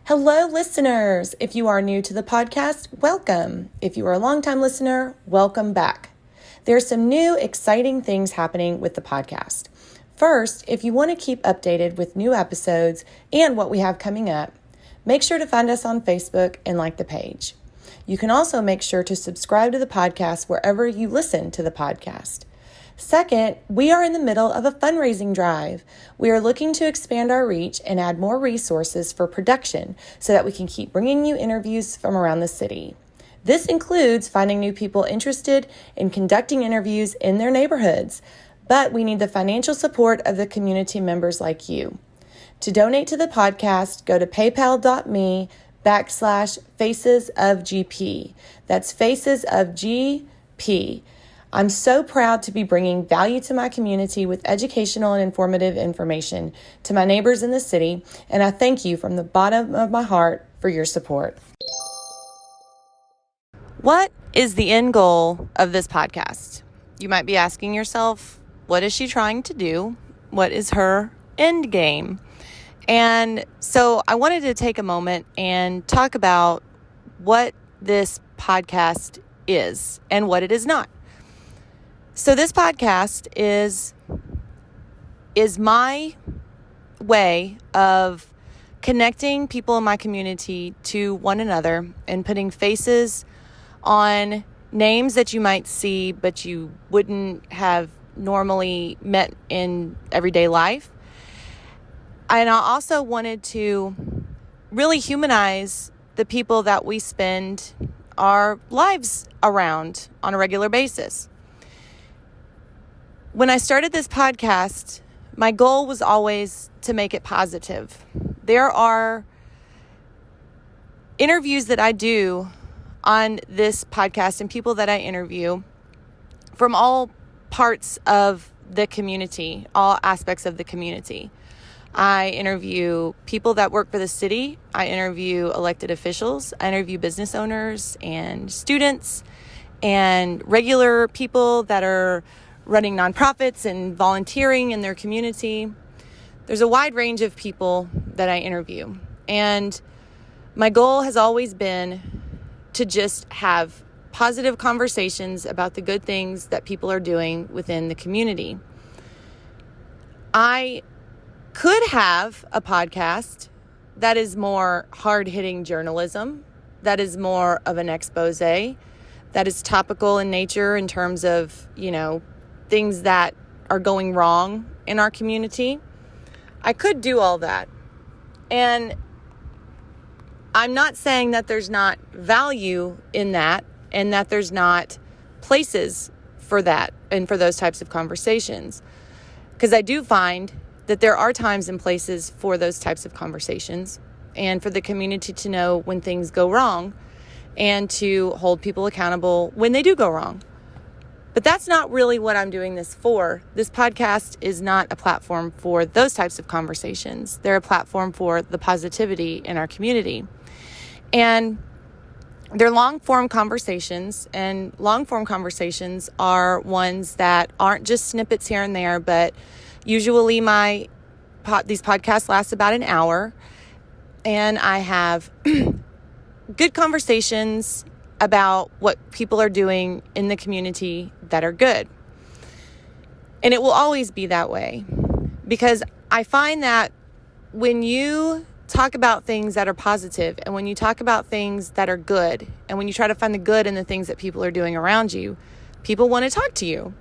Hello, listeners. If you are new to the podcast, welcome. If you are a longtime listener, welcome back. There are some new exciting things happening with the podcast. First, if you want to keep updated with new episodes and what we have coming up, make sure to find us on Facebook and like the page. You can also make sure to subscribe to the podcast wherever you listen to the podcast. Second, we are in the middle of a fundraising drive. We are looking to expand our reach and add more resources for production so that we can keep bringing you interviews from around the city. This includes finding new people interested in conducting interviews in their neighborhoods, but we need the financial support of the community members like you. To donate to the podcast, go to paypal.me/facesofgp. That's Faces of GP. I'm so proud to be bringing value to my community with educational and informative information to my neighbors in the city, and I thank you from the bottom of my heart for your support. What is the end goal of this podcast? You might be asking yourself, what is she trying to do? What is her end game? And so I wanted to take a moment and talk about what this podcast is and what it is not. So this podcast is my way of connecting people in my community to one another and putting faces on names that you might see but you wouldn't have normally met in everyday life. And I also wanted to really humanize the people that we spend our lives around on a regular basis. When I started this podcast, my goal was always to make it positive. There are interviews that I do on this podcast and people that I interview from all parts of the community, all aspects of the community. I interview people that work for the city. I interview elected officials. I interview business owners and students and regular people that are running nonprofits and volunteering in their community. There's a wide range of people that I interview. And my goal has always been to just have positive conversations about the good things that people are doing within the community. I could have a podcast that is more hard-hitting journalism, that is more of an expose, that is topical in nature in terms of, things that are going wrong in our community. I could do all that. And I'm not saying that there's not value in that and that there's not places for that and for those types of conversations. Because I do find that there are times and places for those types of conversations and for the community to know when things go wrong and to hold people accountable when they do go wrong. But that's not really what I'm doing this for. This podcast is not a platform for those types of conversations. They're a platform for the positivity in our community. And they're long-form conversations, and long-form conversations are ones that aren't just snippets here and there, but usually these podcasts last about an hour, and I have good conversations about what people are doing in the community that are good. And it will always be that way, because I find that when you talk about things that are positive and when you talk about things that are good and when you try to find the good in the things that people are doing around you, people want to talk to you.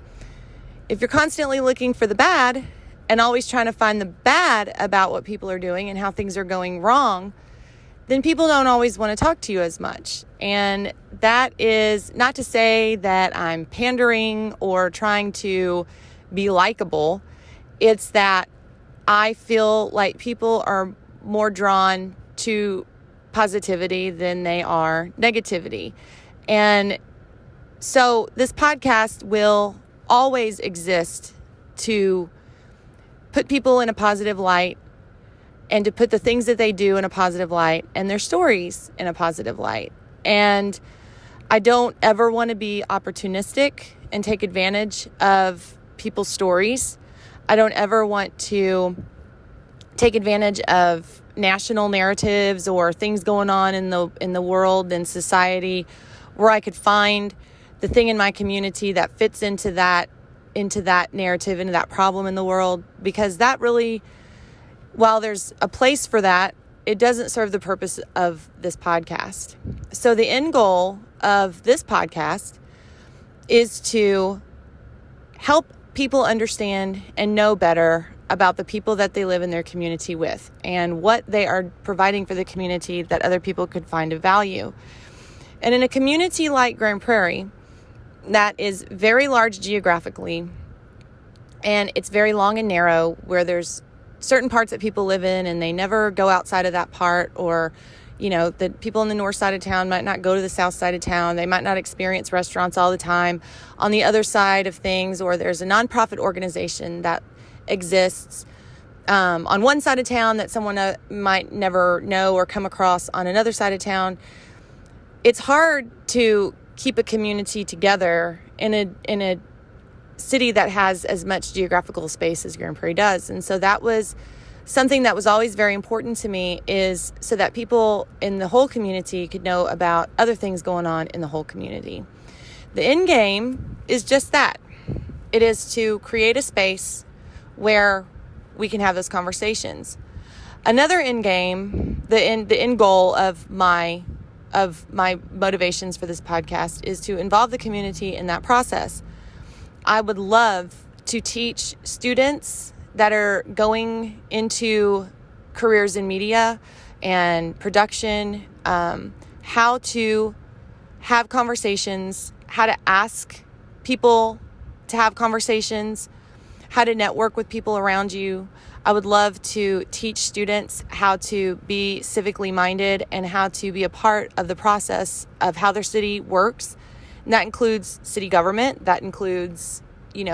If you're constantly looking for the bad and always trying to find the bad about what people are doing and how things are going wrong, then people don't always want to talk to you as much. And that is not to say that I'm pandering or trying to be likable. It's that I feel like people are more drawn to positivity than they are negativity. And so this podcast will always exist to put people in a positive light and to put the things that they do in a positive light and their stories in a positive light. And I don't ever want to be opportunistic and take advantage of people's stories. I don't ever want to take advantage of national narratives or things going on in the world and society, where I could find the thing in my community that fits into that narrative, into that problem in the world, because that really, while there's a place for that, it doesn't serve the purpose of this podcast. So the end goal of this podcast is to help people understand and know better about the people that they live in their community with and what they are providing for the community that other people could find of value. And in a community like Grand Prairie, that is very large geographically, and it's very long and narrow, where there's certain parts that people live in and they never go outside of that part, or the people on the north side of town might not go to the south side of town. They might not experience restaurants all the time on the other side of things, or there's a nonprofit organization that exists on one side of town that someone might never know or come across on another side of town. It's hard to keep a community together in a city that has as much geographical space as Grand Prairie does. And so that was something that was always very important to me, is so that people in the whole community could know about other things going on in the whole community. The end game is just that. It is to create a space where we can have those conversations. Another end game, the end goal of my motivations for this podcast is to involve the community in that process. I would love to teach students that are going into careers in media and production, how to have conversations, how to ask people to have conversations, how to network with people around you. I would love to teach students how to be civically minded and how to be a part of the process of how their city works. And that includes city government. That includes,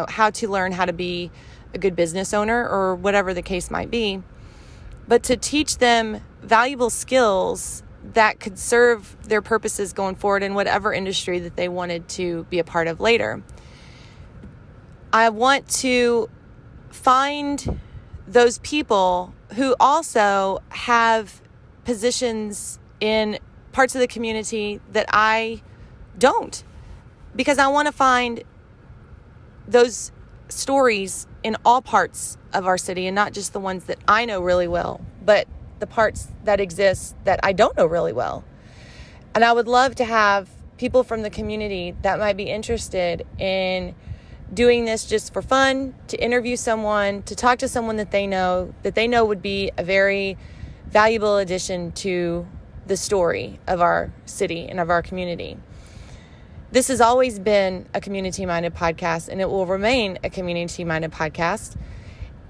how to learn how to be a good business owner, or whatever the case might be. But to teach them valuable skills that could serve their purposes going forward in whatever industry that they wanted to be a part of later. I want to find those people who also have positions in parts of the community that I don't, because I want to find those stories in all parts of our city, and not just the ones that I know really well, but the parts that exist that I don't know really well. And I would love to have people from the community that might be interested in doing this just for fun, to interview someone, to talk to someone that they know would be a very valuable addition to the story of our city and of our community. This has always been a community-minded podcast, and it will remain a community-minded podcast.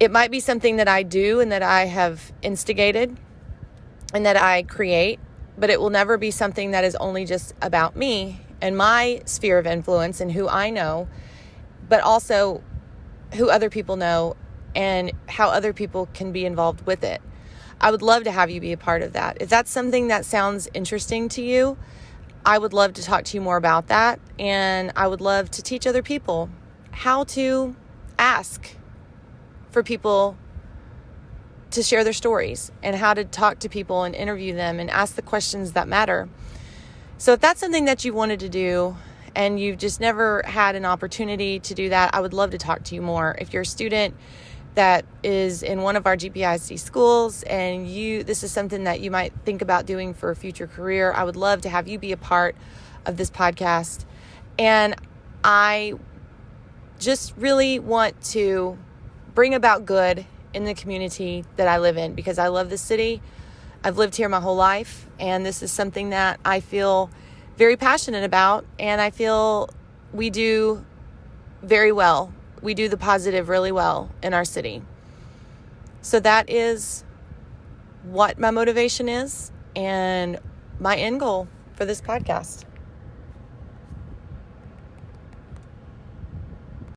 It might be something that I do and that I have instigated and that I create, but it will never be something that is only just about me and my sphere of influence and who I know, but also who other people know and how other people can be involved with it. I would love to have you be a part of that. If that's something that sounds interesting to you, I would love to talk to you more about that. And I would love to teach other people how to ask for people to share their stories, and how to talk to people and interview them and ask the questions that matter. So if that's something that you wanted to do and you've just never had an opportunity to do that, I would love to talk to you more. If you're a student that is in one of our GPIC schools and this is something that you might think about doing for a future career, I would love to have you be a part of this podcast. And I just really want to bring about good in the community that I live in, because I love this city. I've lived here my whole life, and this is something that I feel very passionate about, and I feel we do very well. We do the positive really well in our city. So that is what my motivation is and my end goal for this podcast.